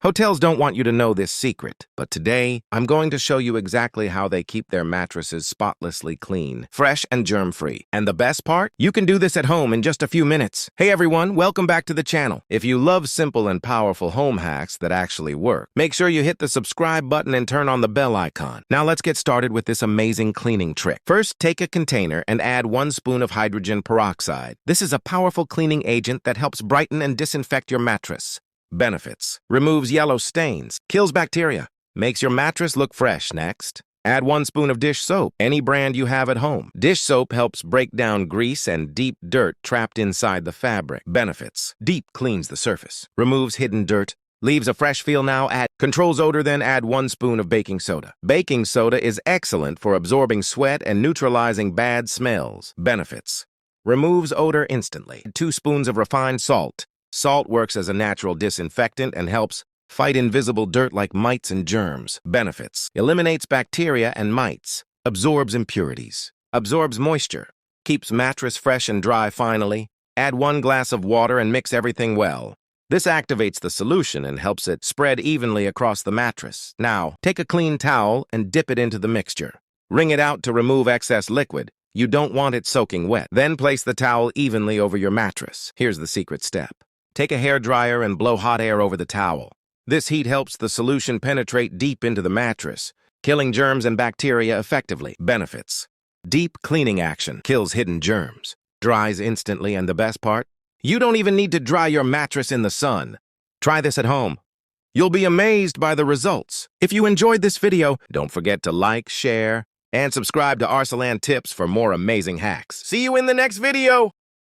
Hotels don't want you to know this secret, but today I'm going to show you exactly how they keep their mattresses spotlessly clean, fresh, and germ-free. And the best part? You can do this at home in just a few minutes. Hey everyone, welcome back to the channel. If you love simple and powerful home hacks that actually work, make sure you hit the subscribe button and turn on the bell icon. Now let's get started with this amazing cleaning trick. First, take a container and add 1 spoon of hydrogen peroxide. This is a powerful cleaning agent that helps brighten and disinfect your mattress. Benefits: removes yellow stains, kills bacteria, makes your mattress look fresh. Next, add 1 spoon of dish soap, any brand you have at home. Dish soap helps break down grease and deep dirt trapped inside the fabric. Benefits: deep cleans the surface, removes hidden dirt, leaves a fresh feel. Now add controls odor, then add 1 spoon of baking soda. Baking soda is excellent for absorbing sweat and neutralizing bad smells. Benefits: removes odor instantly. 2 spoons of refined salt. Salt works as a natural disinfectant and helps fight invisible dirt like mites and germs. Benefits: eliminates bacteria and mites, absorbs impurities, absorbs moisture, keeps mattress fresh and dry. Finally, add 1 glass of water and mix everything well. This activates the solution and helps it spread evenly across the mattress. Now, take a clean towel and dip it into the mixture. Wring it out to remove excess liquid. You don't want it soaking wet. Then place the towel evenly over your mattress. Here's the secret step. Take a hairdryer and blow hot air over the towel. This heat helps the solution penetrate deep into the mattress, killing germs and bacteria effectively. Benefits: deep cleaning action, kills hidden germs, dries instantly, and the best part? You don't even need to dry your mattress in the sun. Try this at home. You'll be amazed by the results. If you enjoyed this video, don't forget to like, share, and subscribe to Arsalan Tips for more amazing hacks. See you in the next video!